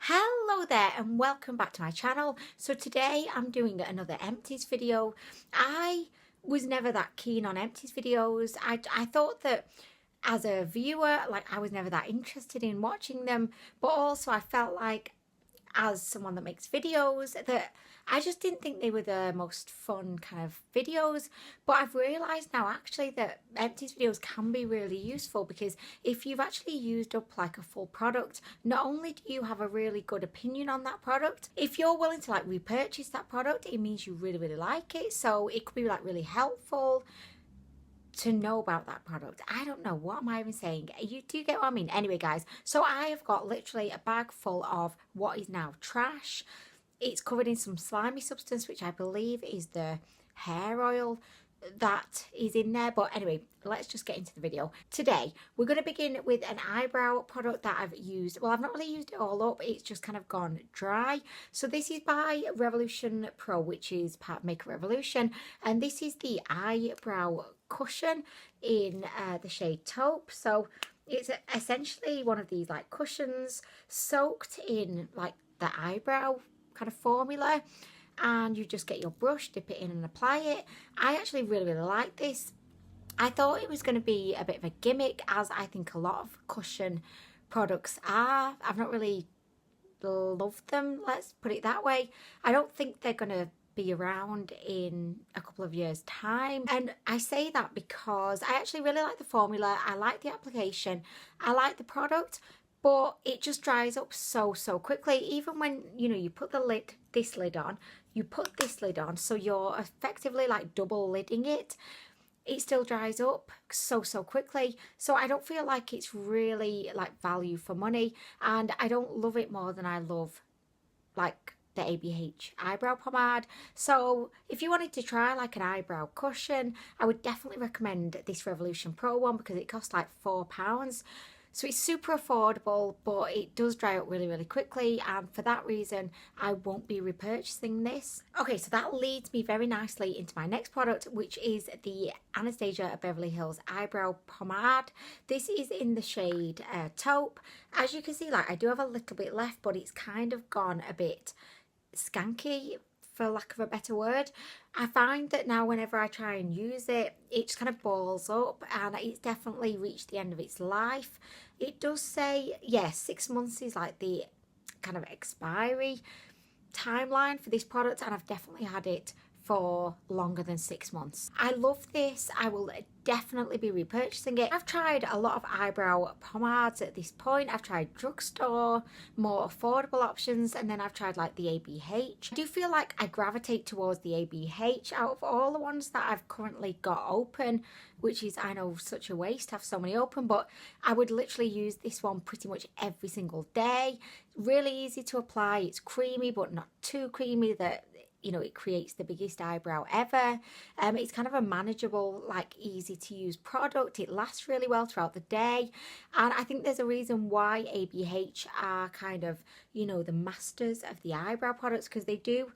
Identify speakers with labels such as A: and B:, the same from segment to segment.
A: Hello there and welcome back to my channel. So today I'm doing another empties video. I was never that keen on empties videos. I thought that as a viewer, like I was never that interested in watching them, but also I felt like as someone that makes videos that I just didn't think they were the most fun kind of videos. But I've realised now actually that empties videos can be really useful, because if you've actually used up like a full product, not only do you have a really good opinion on that product, if you're willing to like repurchase that product, it means you really like it. So it could be like really helpful to know about that product. I don't know, what am I even saying? You do get what I mean? Anyway guys, so I have got literally a bag full of what is now trash. It's covered in some slimy substance, which I believe is the hair oil that is in there. But anyway, let's just get into the video. Today we're going to begin with an eyebrow product that I've used. Well, I've not really used it all up, it's just kind of gone dry. So this is by Revolution Pro, which is part of Makeup Revolution, and this is the eyebrow cushion in the shade taupe. So it's essentially one of these like cushions soaked in like the eyebrow kind of formula, and you just get your brush, dip it in and apply it. I actually really like this. I thought it was going to be a bit of a gimmick, as I think a lot of cushion products are. I've not really loved them, let's put it that way. I don't think they're going to be around in a couple of years time, and I say that because I actually really like the formula, I like the application, I like the product, but it just dries up so quickly. Even when you put this lid on, you put this lid on, so you're effectively like double lidding it, it still dries up so quickly. So I don't feel like it's really like value for money, and I don't love it more than I love like the ABH eyebrow pomade. So if you wanted to try like an eyebrow cushion, I would definitely recommend this Revolution Pro one, because it costs like £4. So it's super affordable, but it does dry up really quickly, and for that reason I won't be repurchasing this. Okay, so that leads me very nicely into my next product, which is the Anastasia Beverly Hills Eyebrow Pomade. This is in the shade taupe. As you can see, like I do have a little bit left, but it's kind of gone a bit skanky, for lack of a better word. I find that now whenever I try and use it, it just kind of balls up, and it's definitely reached the end of its life. It does say, yes, 6 months is like the kind of expiry timeline for this product, and I've definitely had it for longer than 6 months. I love this. I will definitely be repurchasing it. I've tried a lot of eyebrow pomades at this point. I've tried drugstore, more affordable options, and then I've tried like the ABH. I do feel like I gravitate towards the ABH out of all the ones that I've currently got open, which is, I know, such a waste to have so many open, but I would literally use this one pretty much every single day. Really easy to apply. It's creamy but not too creamy that it creates the biggest eyebrow ever. It's kind of a manageable, like easy to use product. It lasts really well throughout the day, and I think there's a reason why ABH are kind of the masters of the eyebrow products, because they do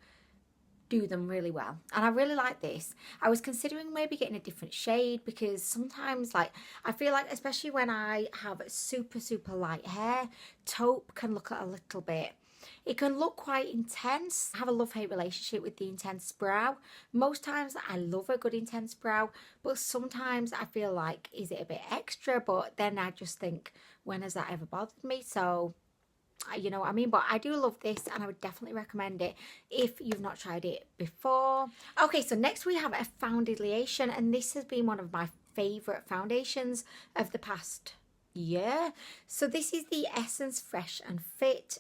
A: them really well, and I really like this. I was considering maybe getting a different shade, because sometimes like I feel like, especially when I have super light hair, taupe can look a little bit, it can look quite intense. I have a love-hate relationship with the intense brow. Most times I love a good intense brow, but sometimes I feel like, is it a bit extra? But then I just think, when has that ever bothered me? So you know what I mean? But I do love this, and I would definitely recommend it if you've not tried it before. Okay, so next we have a foundation, and this has been one of my favourite foundations of the past year. So this is the Essence Fresh and Fit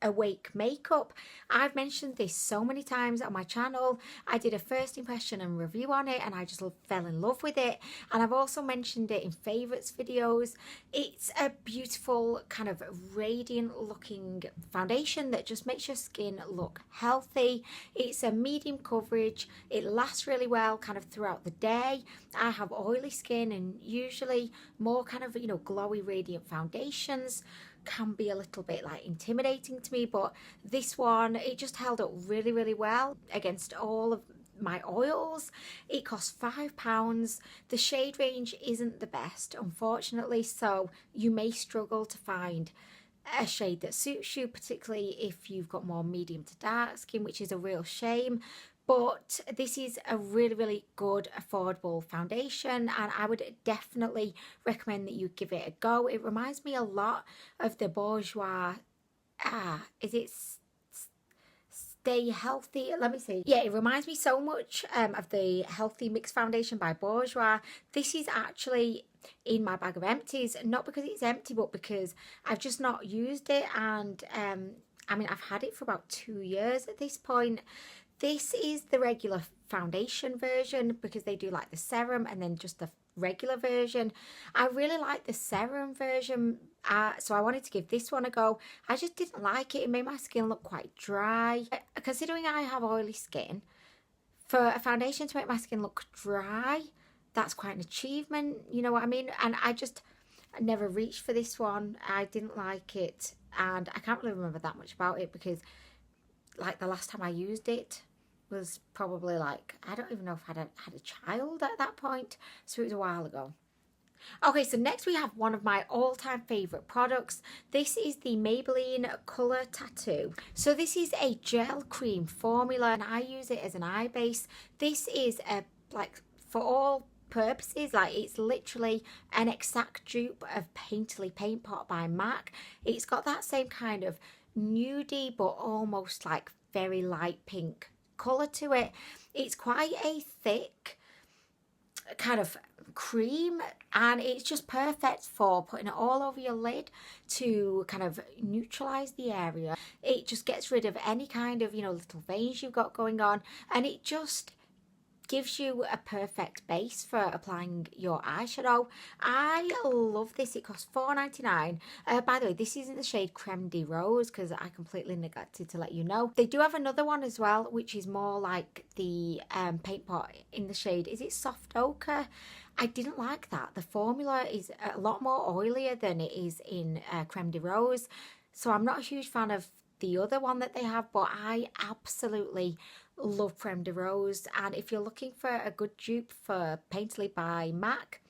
A: Awake Makeup. I've mentioned this so many times on my channel. I did a first impression and review on it, and I just fell in love with it, and I've also mentioned it in favourites videos. It's a beautiful kind of radiant looking foundation that just makes your skin look healthy. It's a medium coverage, it lasts really well kind of throughout the day. I have oily skin, and usually more kind of glowy radiant foundations can be a little bit like intimidating to me, but this one, it just held up really well against all of my oils. It cost £5. The shade range isn't the best, unfortunately, so you may struggle to find a shade that suits you, particularly if you've got more medium to dark skin, which is a real shame. But this is a really, really good, affordable foundation, and I would definitely recommend that you give it a go. It reminds me a lot of the Bourjois, is it Stay Healthy? Let me see. Yeah, it reminds me so much of the Healthy Mix Foundation by Bourjois. This is actually in my bag of empties, not because it's empty, but because I've just not used it, and I mean, I've had it for about 2 years at this point. This is the regular foundation version because they do like the serum and then just the regular version. I really like the serum version, so I wanted to give this one a go. I just didn't like it. It made my skin look quite dry. Considering I have oily skin, for a foundation to make my skin look dry, that's quite an achievement, you know what I mean? And I never reached for this one. I didn't like it, and I can't really remember that much about it because like the last time I used it was probably like, I don't even know if I had a child at that point, so it was a while ago. Okay, so next we have one of my all-time favourite products. This is the Maybelline Colour Tattoo. So this is a gel cream formula, and I use it as an eye base. This is a, like, for all purposes, like, it's literally an exact dupe of Painterly Paint Pot by MAC. It's got that same kind of nudie but almost like very light pink colour to it. It's quite a thick kind of cream, and it's just perfect for putting it all over your lid to kind of neutralise the area. It just gets rid of any kind of, you know, little veins you've got going on, and it just gives you a perfect base for applying your eyeshadow. I love this. It costs $4.99. By the way, this isn't the shade Creme de Rose because I completely neglected to let you know. They do have another one as well, which is more like the paint pot in the shade, is it Soft Ochre? I didn't like that. The formula is a lot more oilier than it is in Creme de Rose, so I'm not a huge fan of the other one that they have, but I absolutely love Creme de Rose. And if you're looking for a good dupe for Painterly by MAC,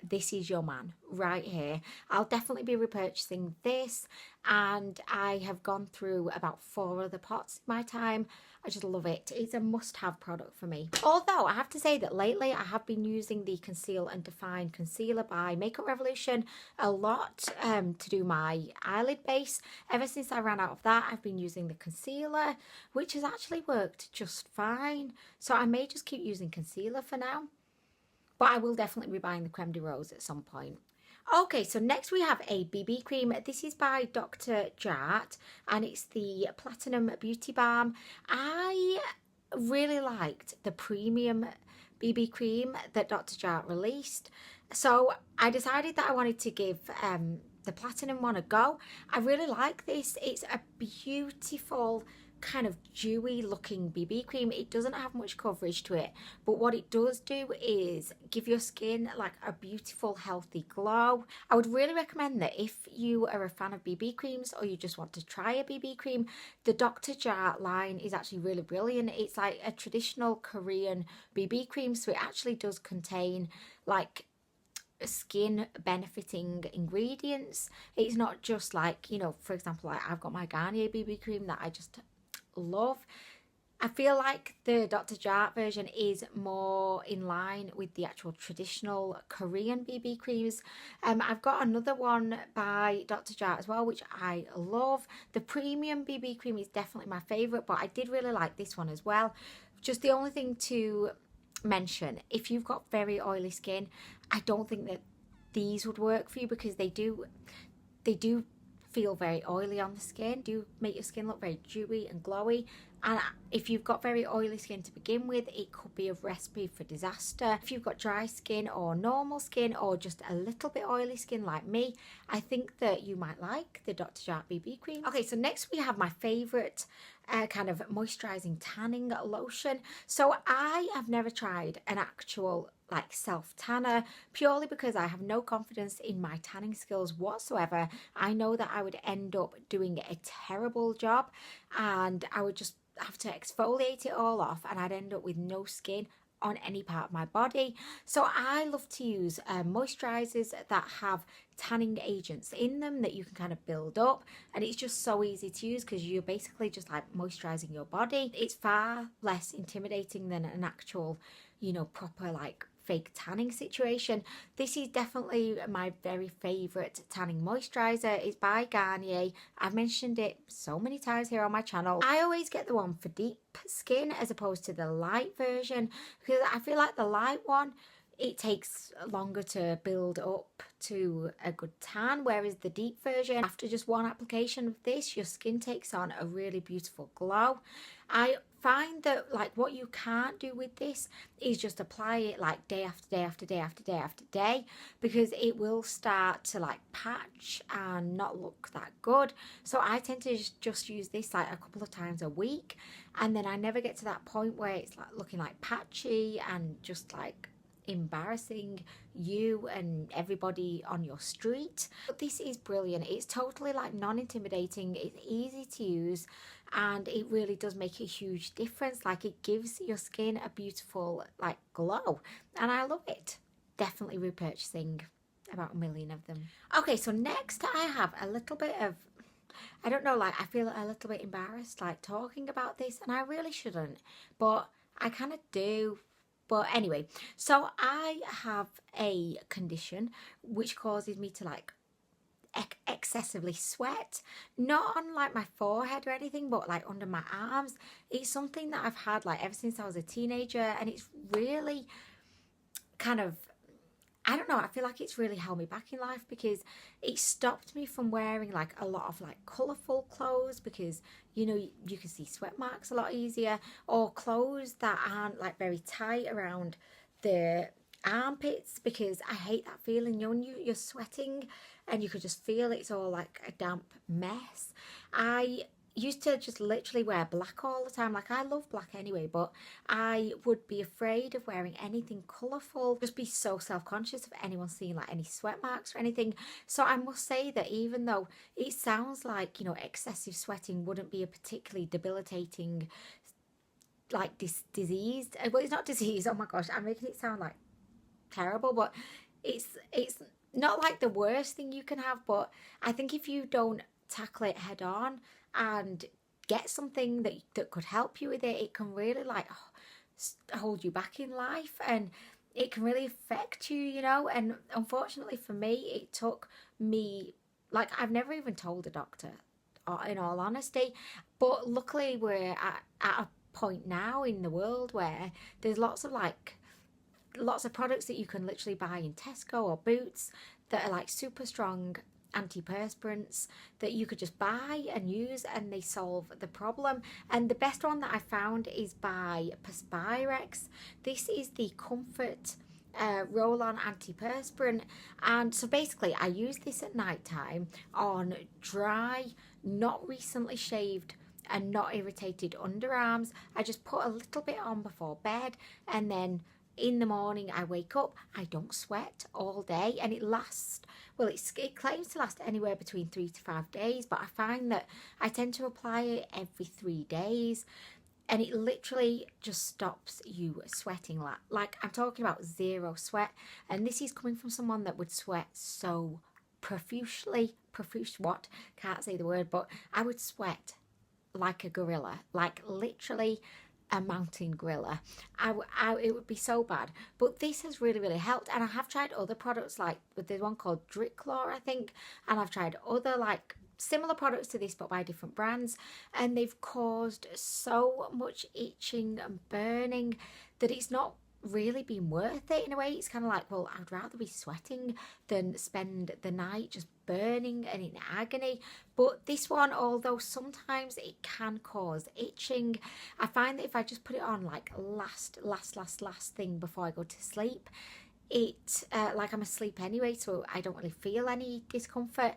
A: this is your man right here. I'll definitely be repurchasing this, and I have gone through about 4 other pots in my time. I just love it. It's a must-have product for me. Although I have to say that lately I have been using the Conceal and Define Concealer by Makeup Revolution a lot to do my eyelid base. Ever since I ran out of that, I've been using the concealer, which has actually worked just fine. So I may just keep using concealer for now, but I will definitely be buying the Creme de Rose at some point. Okay, so next we have a BB cream. This is by Dr. Jart, and it's the Platinum Beauty Balm. I really liked the premium BB cream that Dr. Jart released, so I decided that I wanted to give the Platinum one a go. I really like this. It's a beautiful kind of dewy looking BB cream. It doesn't have much coverage to it, but what it does do is give your skin like a beautiful healthy glow. I would really recommend that if you are a fan of BB creams or you just want to try a BB cream, the Dr. Jart line is actually really brilliant. It's like a traditional Korean BB cream, so it actually does contain like skin benefiting ingredients. It's not just like, you know, for example, like I've got my Garnier BB cream that I just love. I feel like the Dr. Jart version is more in line with the actual traditional Korean BB creams. I've got another one by Dr. Jart as well, which I love. The premium BB cream is definitely my favourite, but I did really like this one as well. Just the only thing to mention, if you've got very oily skin, I don't think that these would work for you because they do feel very oily on the skin, do make your skin look very dewy and glowy. And if you've got very oily skin to begin with, it could be a recipe for disaster. If you've got dry skin or normal skin or just a little bit oily skin like me, I think that you might like the Dr. Jart BB cream. Okay, so next we have my favourite kind of moisturising tanning lotion. So I have never tried an actual like self tanner purely because I have no confidence in my tanning skills whatsoever. I know that I would end up doing a terrible job and I would just have to exfoliate it all off and I'd end up with no skin on any part of my body. So I love to use moisturizers that have tanning agents in them that you can kind of build up, and it's just so easy to use because you're basically just like moisturizing your body. It's far less intimidating than an actual, you know, proper like fake tanning situation. This is definitely my very favorite tanning moisturizer. It's by Garnier. I've mentioned it so many times here on my channel. I always get the one for deep skin as opposed to the light version, because I feel like the light one, it takes longer to build up to a good tan, whereas the deep version, after just one application of this, your skin takes on a really beautiful glow. I find that like what you can't do with this is just apply it like day after day after day after day after day, because it will start to like patch and not look that good. So I tend to just use this like a couple of times a week, and then I never get to that point where it's like looking like patchy and just like embarrassing you and everybody on your street. But this is brilliant. It's totally like non-intimidating, it's easy to use, and it really does make a huge difference. Like it gives your skin a beautiful like glow, and I love it. Definitely repurchasing about 1 million of them. Okay, so next I have a little bit of, I don't know, like I feel a little bit embarrassed like talking about this, and I really shouldn't, but I kind of do. But anyway, so I have a condition which causes me to like excessively sweat, not on like my forehead or anything, but like under my arms. It's something that I've had like ever since I was a teenager, and it's really kind of, I don't know, I feel like it's really held me back in life, because it stopped me from wearing like a lot of like colourful clothes, because you know you can see sweat marks a lot easier, or clothes that aren't like very tight around the armpits, because I hate that feeling, you know, when you're sweating and you could just feel it's all like a damp mess. I used to just literally wear black all the time. Like I love black anyway, but I would be afraid of wearing anything colourful, just be so self-conscious of anyone seeing like any sweat marks or anything. So I must say that even though it sounds like, you know, excessive sweating wouldn't be a particularly debilitating like this disease, well, it's not disease, oh my gosh, I'm making it sound like terrible, but it's not like the worst thing you can have. But I think if you don't tackle it head on and get something that could help you with it, it can really like hold you back in life, and it can really affect you, you know. And unfortunately for me, it took me, like I've never even told a doctor, in all honesty, but luckily we're at a point now in the world where there's lots of products that you can literally buy in Tesco or Boots that are like super strong antiperspirants that you could just buy and use, and they solve the problem. And the best one that I found is by Perspirex. This is the Comfort roll-on antiperspirant, and so basically I use this at night time on dry, not recently shaved and not irritated underarms. I just put a little bit on before bed, and then in the morning I wake up, I don't sweat all day, and it lasts, well, it claims to last anywhere between 3 to 5 days, but I find that I tend to apply it every 3 days, and it literally just stops you sweating. Like I'm talking about zero sweat, and this is coming from someone that would sweat so profusely, can't say the word, but I would sweat like a gorilla, like literally a mountain gorilla. It would be so bad. But this has really helped, and I have tried other products, like there's one called Dricklaw, I think, and I've tried other like similar products to this but by different brands, and they've caused so much itching and burning that it's not really been worth it in a way. It's kind of like, well, I'd rather be sweating than spend the night just burning and in agony. But this one, although sometimes it can cause itching, I find that if I just put it on like last thing before I go to sleep, it like I'm asleep anyway, so I don't really feel any discomfort,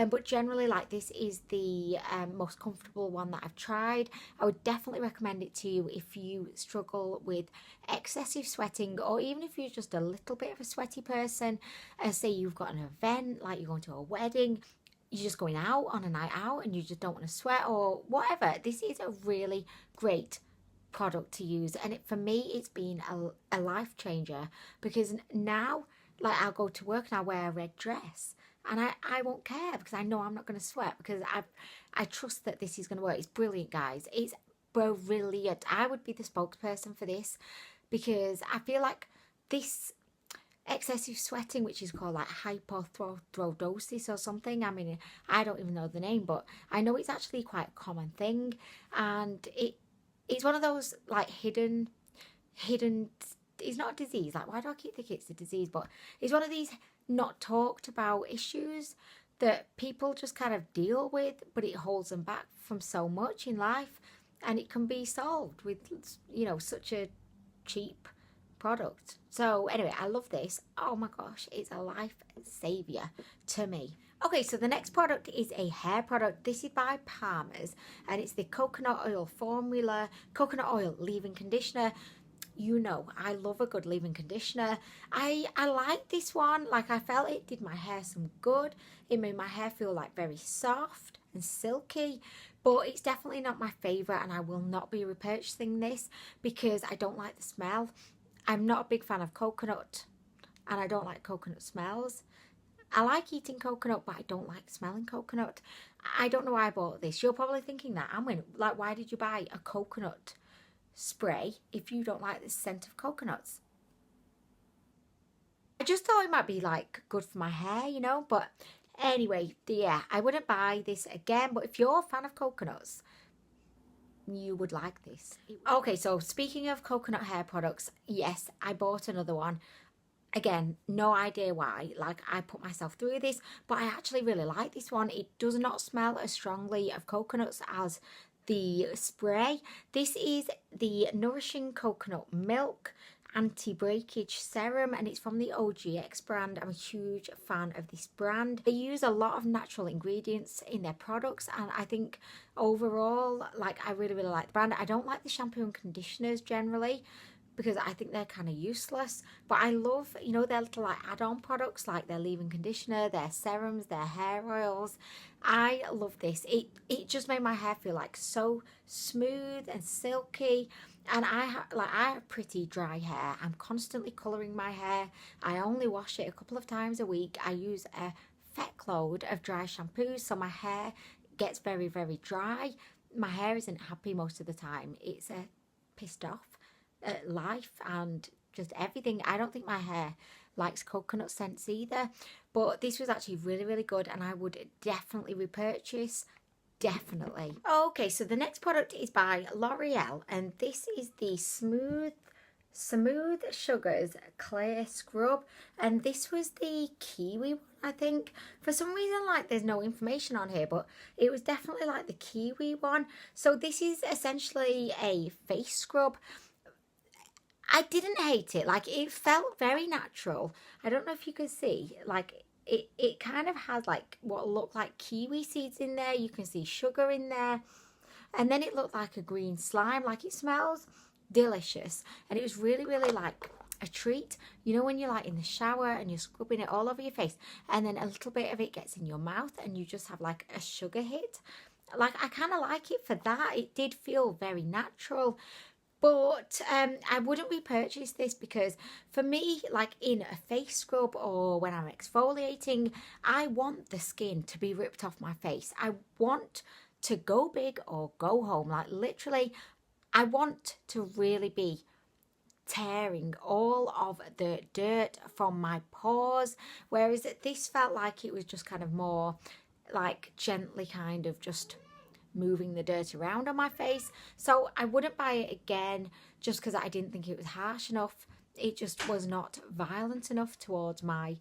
A: but generally like this is the most comfortable one that I've tried. I would definitely recommend it to you if you struggle with excessive sweating, or even if you're just a little bit of a sweaty person. Say you've got an event, like you're going to a wedding, you're just going out on a night out and you just don't want to sweat or whatever, this is a really great product to use, and for me it's been a life changer, because now, like, I'll go to work and I'll wear a red dress and I won't care, because I know I'm not going to sweat, because I trust that this is going to work. It's brilliant, guys. It's brilliant. I would be the spokesperson for this, because I feel like this excessive sweating, which is called like hypothyroidosis or something. I mean, I don't even know the name, but I know it's actually quite a common thing, and it's one of those like hidden. It's not a disease. Like, why do I keep thinking it's a disease? But it's one of these not talked about issues that people just kind of deal with, but it holds them back from so much in life, and it can be solved with, you know, such a cheap product. So anyway, I love this. Oh my gosh, it's a life savior to me. Okay, so the next product is a hair product. This is by Palmer's, and it's the coconut oil formula, coconut oil leave-in conditioner. You know, I love a good leave-in conditioner. I like this one. Like, I felt it did my hair some good. It made my hair feel like very soft and silky, but it's definitely not my favourite, and I will not be repurchasing this because I don't like the smell. I'm not a big fan of coconut, and I don't like coconut smells. I like eating coconut, but I don't like smelling coconut. I don't know why I bought this. You're probably thinking that, Anwen, like, why did you buy a coconut spray if you don't like the scent of coconuts? I just thought it might be like good for my hair, you know, but anyway, yeah, I wouldn't buy this again, but if you're a fan of coconuts, you would like this. Okay, so speaking of coconut hair products, yes, I bought another one. Again, no idea why. Like, I put myself through this, but I actually really like this one. It does not smell as strongly of coconuts as the spray. This is the Nourishing Coconut Milk Anti-Breakage Serum, and it's from the OGX brand. I'm a huge fan of this brand. They use a lot of natural ingredients in their products, and I think overall, like, I really like the brand. I don't like the shampoo and conditioners generally, because I think they're kind of useless, but I love, you know, their little like add-on products, like their leave-in conditioner, their serums, their hair oils. I love this. It just made my hair feel like so smooth and silky, and I have pretty dry hair. I'm constantly colouring my hair. I only wash it a couple of times a week. I use a feck load of dry shampoos, so my hair gets very dry. My hair isn't happy most of the time. It's pissed off at life and just everything. I don't think my hair likes coconut scents either, but this was actually really good, and I would definitely repurchase. Definitely. Okay, so the next product is by L'Oreal, and this is the Smooth Sugars Clay Scrub, and this was the kiwi one, I think. For some reason, like, there's no information on here, but it was definitely like the kiwi one. So this is essentially a face scrub. I didn't hate it. Like, it felt very natural. I don't know if you can see, like, it kind of has like what looked like kiwi seeds in there. You can see sugar in there, and then it looked like a green slime. Like, it smells delicious, and it was really like a treat. You know, when you're like in the shower and you're scrubbing it all over your face, and then a little bit of it gets in your mouth and you just have like a sugar hit. Like, I kind of like it for that. It did feel very natural. But I wouldn't repurchase this, because for me, like in a face scrub or when I'm exfoliating, I want the skin to be ripped off my face. I want to go big or go home. Like, literally, I want to really be tearing all of the dirt from my pores. Whereas this felt like it was just kind of more like gently kind of just moving the dirt around on my face. So I wouldn't buy it again, just because I didn't think it was harsh enough. It just was not violent enough towards my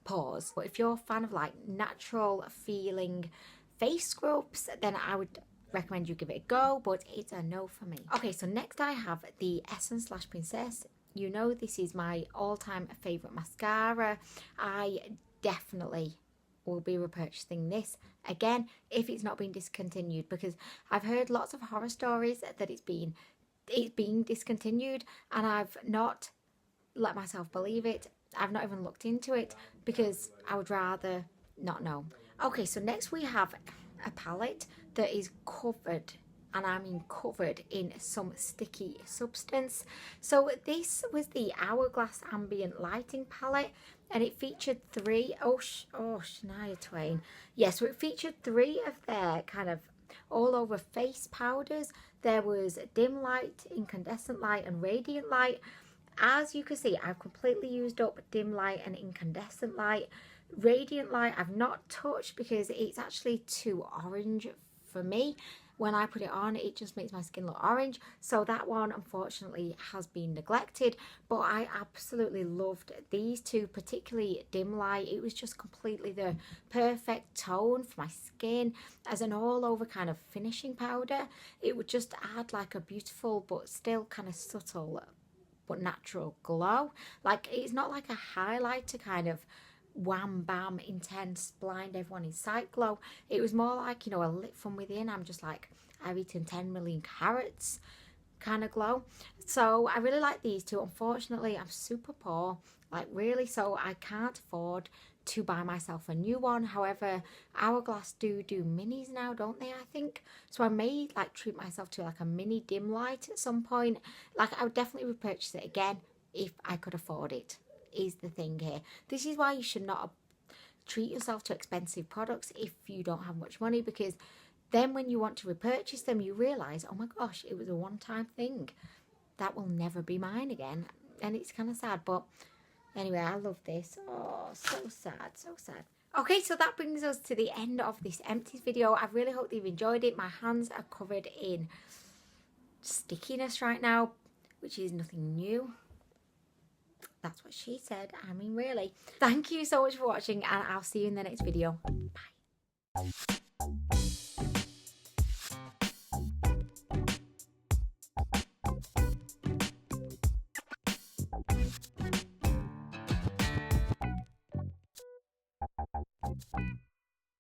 A: pores. But if you're a fan of like natural feeling face scrubs, then I would recommend you give it a go, but it's a no for me. Okay, so next I have the Essence Lash Princess. You know, this is my all-time favorite mascara. I definitely will be repurchasing this again if it's not been discontinued, because I've heard lots of horror stories that it's being discontinued, and I've not let myself believe it. I've not even looked into it because I would rather not know. Okay, so next we have a palette that is covered and I mean covered in some sticky substance. So this was the Hourglass Ambient Lighting Palette, and it featured three, Shania Twain. Yes, so it featured three of their kind of all over face powders. There was dim light, incandescent light, and radiant light. As you can see, I've completely used up dim light and incandescent light. Radiant light I've not touched because it's actually too orange for me. When I put it on, it just makes my skin look orange. So that one, unfortunately, has been neglected. But I absolutely loved these two, particularly dim light. It was just completely the perfect tone for my skin as an all-over kind of finishing powder. It would just add like a beautiful but still kind of subtle but natural glow. Like, it's not like a highlighter kind of wham bam intense blind everyone in sight glow. It was more like, you know, a lit from within, I'm just like, I've eaten 10 million carrots kind of glow. So I really like these two. Unfortunately, I'm super poor, like really, so I can't afford to buy myself a new one. However, Hourglass do minis now, don't they, I think? So I may like treat myself to like a mini dim light at some point. Like, I would definitely repurchase it again if I could afford it, is the thing here. This is why you should not treat yourself to expensive products if you don't have much money, because then when you want to repurchase them, you realise, oh my gosh, it was a one-time thing. That will never be mine again. And it's kind of sad, but anyway, I love this. Oh, so sad, so sad. Okay, so that brings us to the end of this empties video. I really hope you've enjoyed it. My hands are covered in stickiness right now, which is nothing new. That's what she said. I mean, really. Thank you so much for watching, and I'll see you in the next video. Bye.